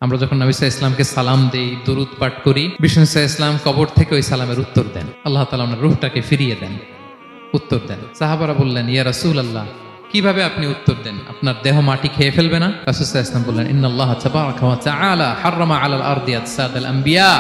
আমরা যখন নবী সাল্লাল্লাহু আলাইহি ইসলামকে সালাম দেই, দুরূদ পাঠ করি, বিষ্ণু সাল্লাল্লাহু আলাইহি ইসলাম কবর থেকে ওই সালামের উত্তর দেন। আল্লাহ তাআলা ওনার রূহটাকে ফিরিয়ে দেন, উত্তর দেন। সাহাবারা বললেন, ইয়া রাসূলুল্লাহ, কিভাবে আপনি উত্তর দেন? আপনার দেহ মাটি খেয়ে ফেলবে না? রাসূল সাল্লাল্লাহু আলাইহি ওয়াসাল্লাম বললেন, ইন্নাল্লাহ তাবারাকা ওয়া তাআলা হাররামা আলাল আরদি আজসাদাল আম্বিয়া।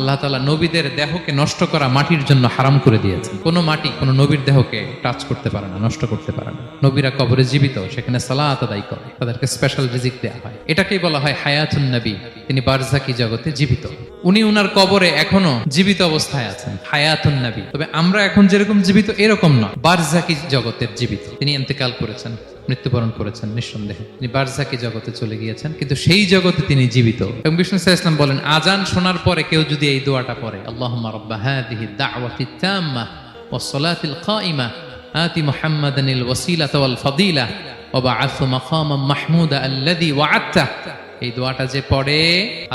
আল্লাহ তাআলা নবীদের দেহকে নষ্ট করা মাটির জন্য হারাম করে দিয়েছেন। কোনো মাটি কোনো নবীর দেহকে টাচ করতে পারে না, নষ্ট করতে পারে না। নবীরা কবরে জীবিত, সেখানে সালাত আদায় করে, তাদেরকে স্পেশাল রিজিক দেওয়া হয়। এটাকেই বলা হয় হায়াতুন নবী। তিনি বারজাকি জগতে জীবিত, উনি উনার কবরে এখনো জীবিত অবস্থায় আছেন, হায়াতুন নবী। তবে আমরা এখন যেরকম জীবিত এরকম নয়, বারজাকি জগতের জীবিত। তিনি ইন্তেকাল করেছেন, মৃত্যুবরণ করেছেন, নিঃসন্দেহে তিনি বারজাকি জগতে চলে গিয়েছেন, কিন্তু সেই জগতে তিনি জীবিত। এবং বিষ্ণু সাল্লাল্লাহু আলাইহি ওয়াসাল্লাম বলেন, আজান শোনার পরে কেউ যদি এই দোয়াটা পড়ে, আল্লাহুম্মা রাব্বা হাযিহি দাওয়াতিত তাম্মা ওয়াস সালাতিল কাইমা আতি মুহাম্মাদানিল ওয়াসিলাতা ওয়াল ফাদিলা ওয়া বা'আথহু মাকামান মাহমুদা আল্লাযী ওয়া'আদতা। এই দোয়াটা যে পড়ে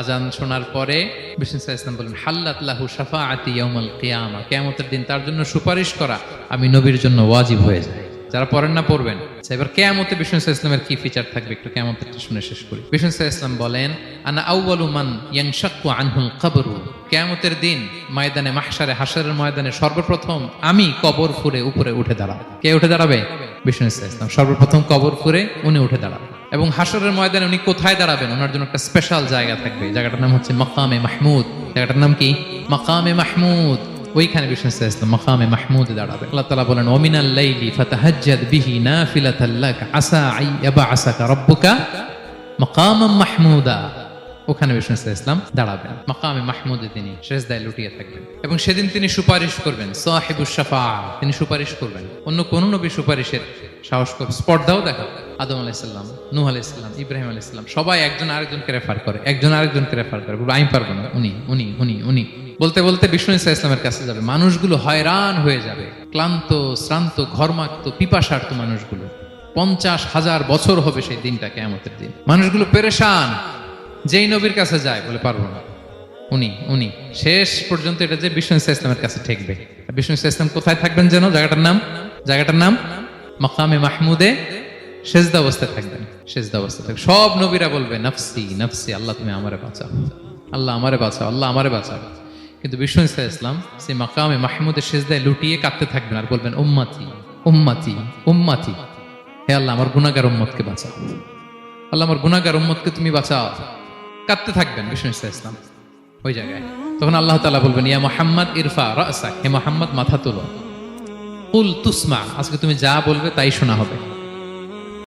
আজান শোনার পরে, বিষ্ণু সাল্লাল্লাহু আলাইহি ওয়াসাল্লাম বলেন, হাল্লাত লাহু শাফাআতি ইয়াউমাল কিয়ামা। কিয়ামতের দিন তার জন্য সুপারিশ করা আমি নবীর জন্য ওয়াজিব হয়ে যায়। যারা পড়েন না পড়বেন। এবার কিয়ামতে বিষ্ণু সাল্লাল্লাহু আলাইহি ওয়াসাল্লামের কি ফিচার থাকবে একটু কিয়ামতেরটা শুনে শেষ করি। বিষ্ণু সাল্লাল্লাহু আলাইহি ওয়াসাল্লাম বলেন, আনা আউয়ালু মান ইয়ানশাক্কু আনহুল কবরু। কিয়ামতের দিন ময়দানে মাহশারে, হাশরের ময়দানে সর্বপ্রথম আমি কবর ফুঁড়ে উপরে উঠে দাঁড়াবো। কে উঠে দাঁড়াবে? বিষ্ণু সাল্লাল্লাহু আলাইহি ওয়াসাল্লাম সর্বপ্রথম কবর ফুঁড়ে উনি উঠে দাঁড়াবেন। এবং হাশরের ময়দানে উনি কোথায় দাঁড়াবেন? ওনার জন্য একটা স্পেশাল জায়গা থাকবে। জায়গাটার নাম হচ্ছে মাকামে মাহমুদ। জায়গাটার নাম কি? মাকামে মাহমুদ। ওইখানে বিষ্ণু সাল্লাল্লাহু আলাইহি ওয়াসাল্লাম মাকামে মাহমুদে দাঁড়াবেন। আল্লাহ তাআলা বলেন, ওয়া মিনাল লাইলি ফাতাহাজ্জাদ বিহি নাফিলাতাল লাক আসা আইয়াবআসাকা রাব্বুকা মাকামান মাহমুদা। ওখানে বিষ্ণু সাল্লাল্লাহু আলাইহি ওয়াসাল্লাম দাঁড়াবেন, মাকামে মাহমুদে তিনি সিজদায় লুটিয়ে থাকবেন। এবং সেদিন তিনি সুপারিশ করবেন, সাহিবুশ শাফাআ, তিনি সুপারিশ করবেন। অন্য কোন নবী সুপারিশের সাহস করে স্পর্ধাও দেখা। আদম আলাইহিস সালাম, নূহ আলাইহিস সালাম, ইব্রাহিম আলাইহিস সালাম সবাই একজন আরেকজনকে রেফার করে, একজন আরেকজনকে রেফার করে, বলে আমি পারবো না, উনি উনি উনি উনি বলতে বলতে বিষ্ণু সাল্লাল্লাহু আলাইহি ওয়াসাল্লামের কাছে যাবে। মানুষগুলো হয়রান হয়ে যাবে, ক্লান্ত শ্রান্ত ঘর্মাক্ত পিপাসার্ত মানুষগুলো। 50,000 বছর হবে সেই দিনটা, কিয়ামতের দিন। মানুষগুলো পেরেশান, যেই নবীর কাছে যায় বলে পারবো না, উনি উনি। শেষ পর্যন্ত এটা যে বিষ্ণু সাল্লাল্লাহু আলাইহি ওয়াসাল্লামের কাছে ঠেকবে। বিষ্ণু সাল্লাল্লাহু আলাইহি ওয়াসাল্লাম কোথায় থাকবেন যেন? জায়গাটার নাম মাকামে মাহমুদে সেজদা অবস্থায় থাকবেন, সেজদা অবস্থায় থাকবেন। সব নবীরা বলবে নাফসি নাফসি, আল্লাহ তুমি আমারে বাঁচাও, আল্লাহ আমারে বাঁচাও, আল্লাহ আমারে বাঁচাও। কিন্তু বিষ্ণু সাল্লাল্লাহু আলাইহি ওয়াসাল্লাম সেই মাকামে মাহমুদের সেজদায় লুটিয়ে কাঁদতে থাকবেন আর বলবেন, উম্মতি উম্মতি উম্মতি, হে আল্লাহ আমার গুনাহগার উম্মতকে বাঁচাও, আল্লাহ আমার গুনাহগার উম্মতকে তুমি বাঁচাও। কাঁদতে থাকবেন বিষ্ণু সাল্লাল্লাহু আলাইহি ওয়াসাল্লাম ওই জায়গায়। তখন আল্লাহ তাআলা বলবেন, ইয়া মুহাম্মদ ইরফা রাসাক, হে মুহাম্মদ মাথা তোলো, কুল তুসমা, আজকে তুমি যা বলবে তাই শোনা হবে।